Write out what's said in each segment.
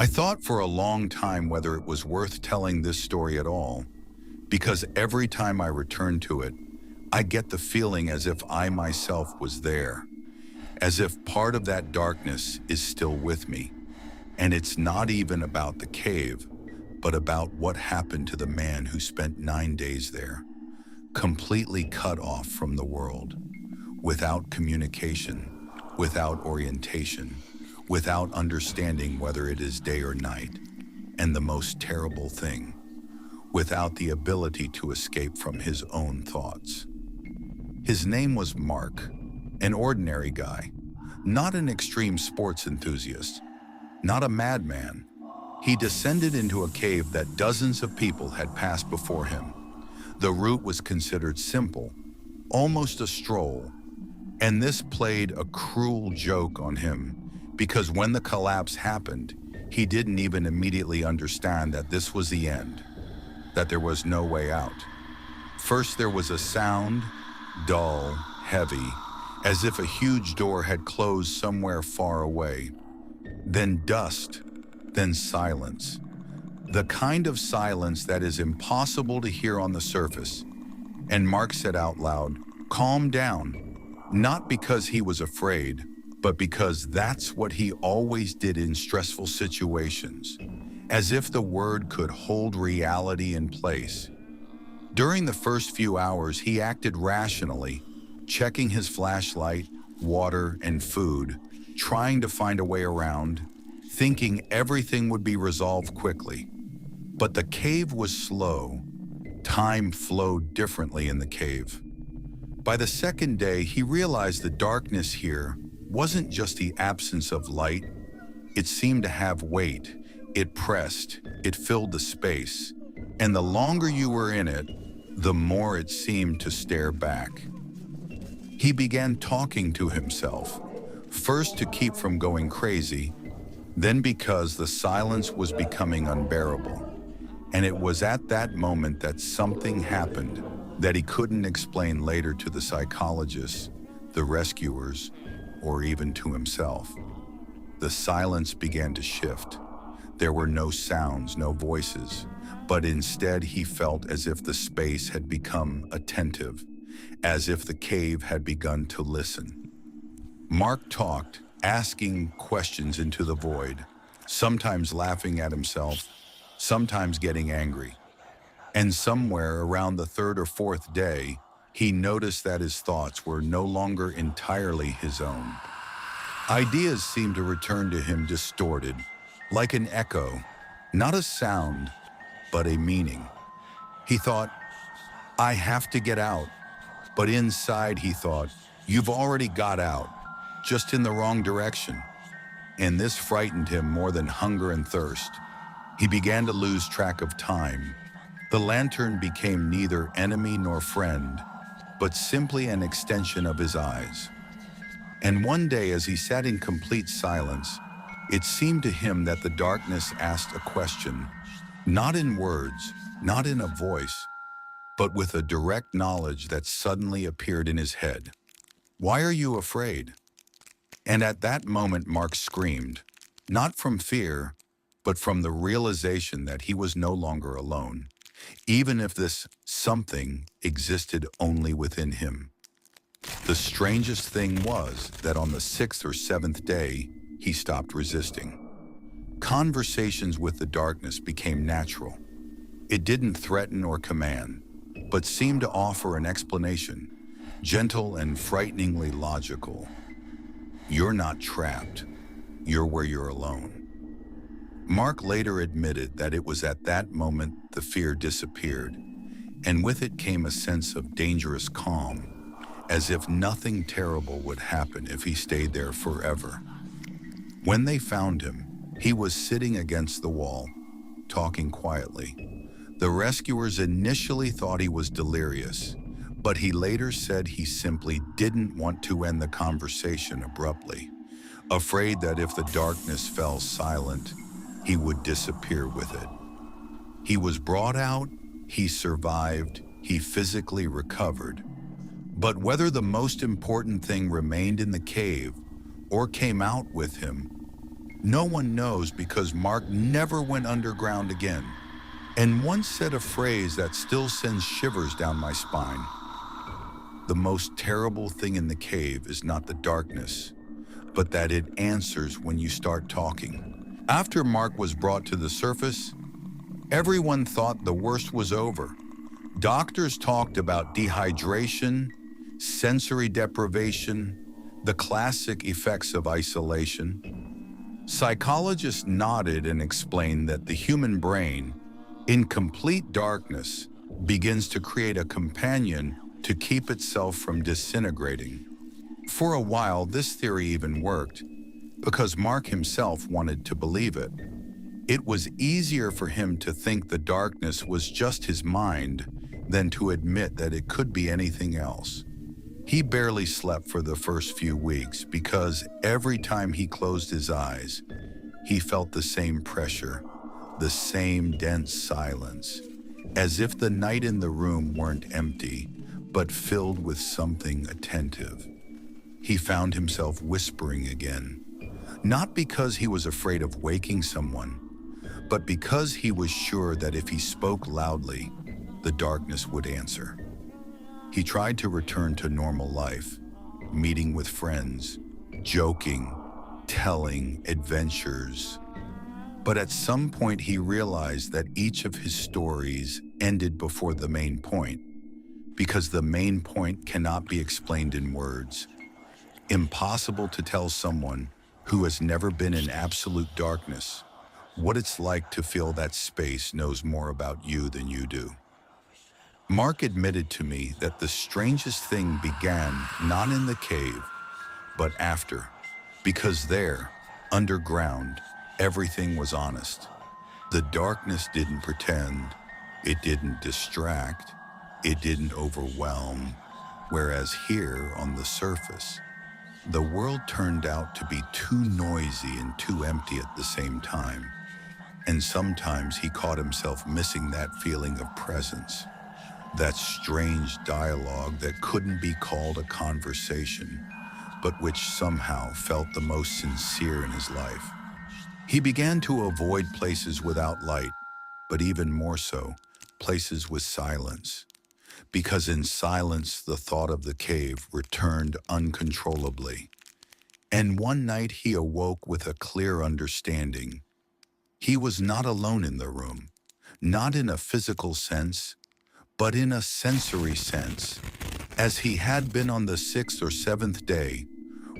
I thought for a long time whether it was worth telling this story at all, because every time I return to it, I get the feeling as if I myself was there, as if part of that darkness is still with me. And it's not even about the cave, but about what happened to the man who spent 9 days there, completely cut off from the world, without communication, without orientation, without understanding whether it is day or night, and the most terrible thing, without the ability to escape from his own thoughts. His name was Mark, an ordinary guy, not an extreme sports enthusiast, not a madman. He descended into a cave that dozens of people had passed before him. The route was considered simple, almost a stroll, and this played a cruel joke on him because when the collapse happened, he didn't even immediately understand that this was the end, that there was no way out. First there was a sound, dull, heavy, as if a huge door had closed somewhere far away. Then dust, then silence. The kind of silence that is impossible to hear on the surface. And Mark said out loud, "Calm down," not because he was afraid, but because that's what he always did in stressful situations, as if the word could hold reality in place. During the first few hours, he acted rationally, checking his flashlight, water, and food, trying to find a way around, thinking everything would be resolved quickly. But the cave was slow. Time flowed differently in the cave. By the second day, he realized the darkness here wasn't just the absence of light. It seemed to have weight. It pressed, it filled the space. And the longer you were in it, the more it seemed to stare back. He began talking to himself, first to keep from going crazy, then because the silence was becoming unbearable. And it was at that moment that something happened that he couldn't explain later to the psychologists, the rescuers, or even to himself. The silence began to shift. There were no sounds, no voices, but instead he felt as if the space had become attentive, as if the cave had begun to listen. Mark talked, asking questions into the void, sometimes laughing at himself, sometimes getting angry. And somewhere around the third or fourth day, he noticed that his thoughts were no longer entirely his own. Ideas seemed to return to him distorted, like an echo, not a sound, but a meaning. He thought, "I have to get out." But inside he thought, "You've already got out, just in the wrong direction." And this frightened him more than hunger and thirst. He began to lose track of time. The lantern became neither enemy nor friend, but simply an extension of his eyes. And one day, as he sat in complete silence, it seemed to him that the darkness asked a question, not in words, not in a voice, but with a direct knowledge that suddenly appeared in his head. "Why are you afraid?" And at that moment, Mark screamed, not from fear, but from the realization that he was no longer alone, even if this something existed only within him. The strangest thing was that on the 6th or 7th day, he stopped resisting. Conversations with the darkness became natural. It didn't threaten or command, but seemed to offer an explanation, gentle and frighteningly logical. You're not trapped. You're where you're alone. Mark later admitted that it was at that moment the fear disappeared, and with it came a sense of dangerous calm, as if nothing terrible would happen if he stayed there forever. When they found him, he was sitting against the wall, talking quietly. The rescuers initially thought he was delirious, but he later said he simply didn't want to end the conversation abruptly, afraid that if the darkness fell silent, he would disappear with it. He was brought out, he survived, he physically recovered. But whether the most important thing remained in the cave or came out with him, No one knows because Mark never went underground again, and once said a phrase that still sends shivers down my spine. The most terrible thing in the cave is not the darkness, but that it answers when you start talking. After Mark was brought to the surface, everyone thought the worst was over. Doctors talked about dehydration, sensory deprivation, the classic effects of isolation. Psychologists nodded and explained that the human brain, in complete darkness, begins to create a companion to keep itself from disintegrating. For a while, this theory even worked, because Mark himself wanted to believe it. It was easier for him to think the darkness was just his mind than to admit that it could be anything else. He barely slept for the first few weeks because every time he closed his eyes, he felt the same pressure, the same dense silence, as if the night in the room weren't empty, but filled with something attentive. He found himself whispering again, not because he was afraid of waking someone, but because he was sure that if he spoke loudly, the darkness would answer. He tried to return to normal life, meeting with friends, joking, telling adventures. But at some point he realized that each of his stories ended before the main point, because the main point cannot be explained in words. Impossible to tell someone who has never been in absolute darkness what it's like to feel that space knows more about you than you do. Mark admitted to me that the strangest thing began not in the cave, but after, because there, underground, everything was honest. The darkness didn't pretend, it didn't distract, it didn't overwhelm, whereas here on the surface, the world turned out to be too noisy and too empty at the same time. And sometimes he caught himself missing that feeling of presence, that strange dialogue that couldn't be called a conversation, but which somehow felt the most sincere in his life. He began to avoid places without light, but even more so, places with silence. Because in silence, the thought of the cave returned uncontrollably. And one night he awoke with a clear understanding. He was not alone in the room, not in a physical sense, but in a sensory sense, as he had been on the sixth or seventh day,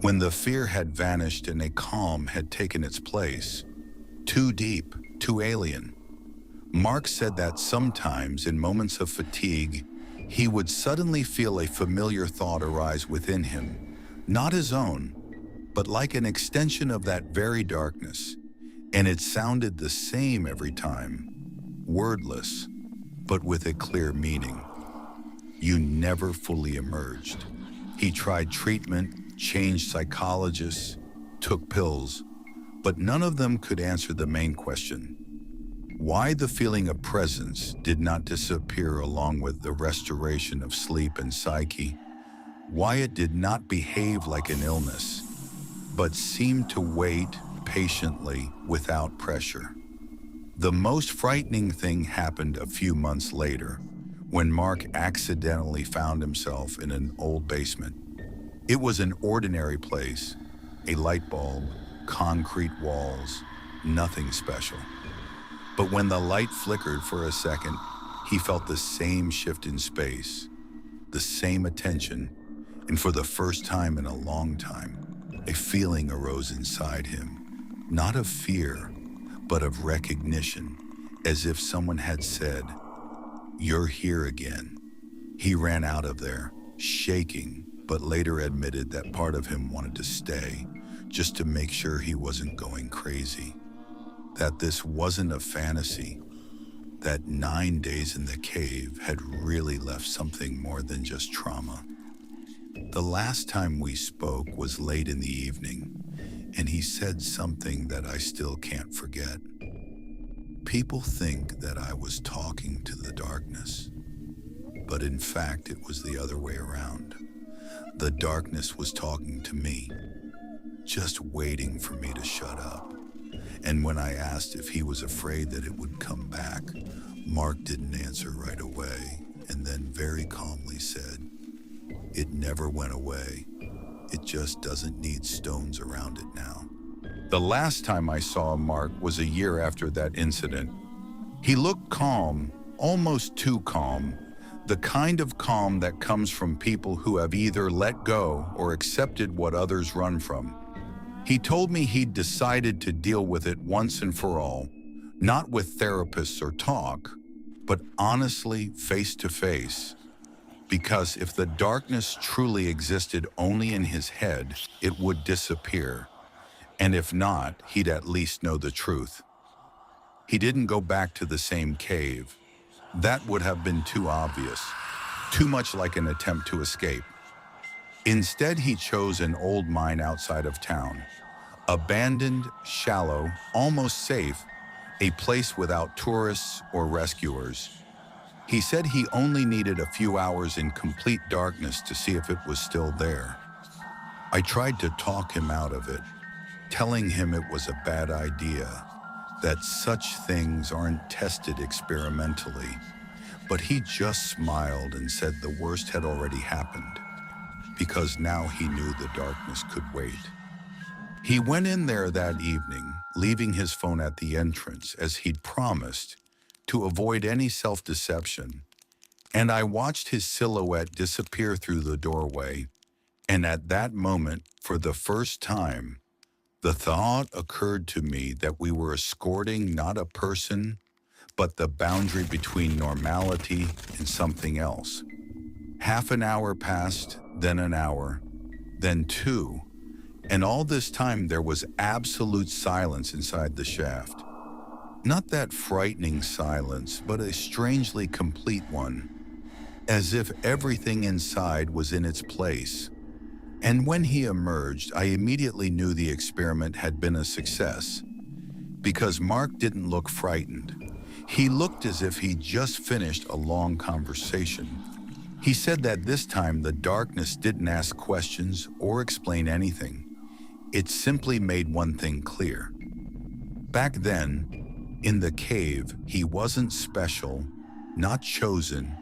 when the fear had vanished and a calm had taken its place. Too deep, too alien. Mark said that sometimes, in moments of fatigue, he would suddenly feel a familiar thought arise within him, not his own, but like an extension of that very darkness, and it sounded the same every time, wordless, but with a clear meaning. You never fully emerged. He tried treatment, changed psychologists, took pills, but none of them could answer the main question: why the feeling of presence did not disappear along with the restoration of sleep and psyche, why it did not behave like an illness, but seemed to wait patiently without pressure. The most frightening thing happened a few months later, when Mark accidentally found himself in an old basement. It was an ordinary place, a light bulb, concrete walls, nothing special. But when the light flickered for a second, he felt the same shift in space, the same attention, and for the first time in a long time, a feeling arose inside him, not of fear, but of recognition, as if someone had said, "You're here again." He ran out of there, shaking, but later admitted that part of him wanted to stay, just to make sure he wasn't going crazy. That this wasn't a fantasy, that 9 days in the cave had really left something more than just trauma. The last time we spoke was late in the evening, and he said something that I still can't forget. People think that I was talking to the darkness, but in fact it was the other way around. The darkness was talking to me, just waiting for me to shut up. And when I asked if he was afraid that it would come back, Mark didn't answer right away, and then very calmly said, "It never went away. It just doesn't need stones around it now." The last time I saw Mark was a year after that incident. He looked calm, almost too calm, the kind of calm that comes from people who have either let go or accepted what others run from. He told me he'd decided to deal with it once and for all, not with therapists or talk, but honestly, face to face. Because if the darkness truly existed only in his head, it would disappear. And if not, he'd at least know the truth. He didn't go back to the same cave. That would have been too obvious, too much like an attempt to escape. Instead, he chose an old mine outside of town. Abandoned, shallow, almost safe, a place without tourists or rescuers. He said he only needed a few hours in complete darkness to see if it was still there. I tried to talk him out of it, telling him it was a bad idea, that such things aren't tested experimentally. But he just smiled and said the worst had already happened, because now he knew the darkness could wait. He went in there that evening, leaving his phone at the entrance as he'd promised, to avoid any self-deception. And I watched his silhouette disappear through the doorway, and at that moment, for the first time, the thought occurred to me that we were escorting not a person, but the boundary between normality and something else. Half an hour passed, then an hour, then two, and all this time there was absolute silence inside the shaft. Not that frightening silence, but a strangely complete one, as if everything inside was in its place. And when he emerged, I immediately knew the experiment had been a success, because Mark didn't look frightened. He looked as if he'd just finished a long conversation. He said that this time the darkness didn't ask questions or explain anything. It simply made one thing clear. Back then, in the cave, he wasn't special, not chosen,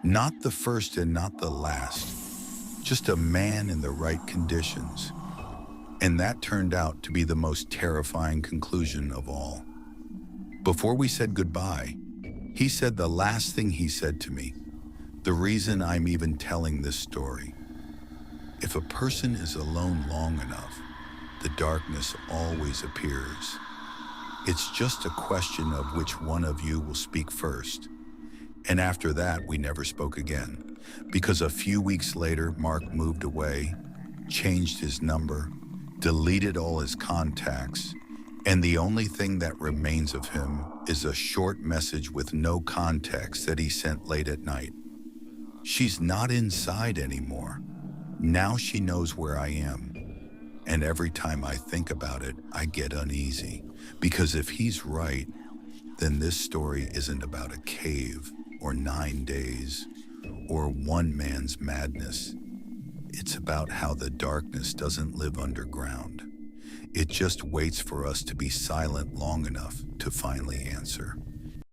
not the first and not the last, just a man in the right conditions. And that turned out to be the most terrifying conclusion of all. Before we said goodbye, he said the last thing he said to me, the reason I'm even telling this story. If a person is alone long enough, the darkness always appears. It's just a question of which one of you will speak first. And after that, we never spoke again, because a few weeks later, Mark moved away, changed his number, deleted all his contacts, and the only thing that remains of him is a short message with no context that he sent late at night. She's not inside anymore. Now she knows where I am. And every time I think about it, I get uneasy. Because if he's right, then this story isn't about a cave or 9 days or one man's madness. It's about how the darkness doesn't live underground. It just waits for us to be silent long enough to finally answer.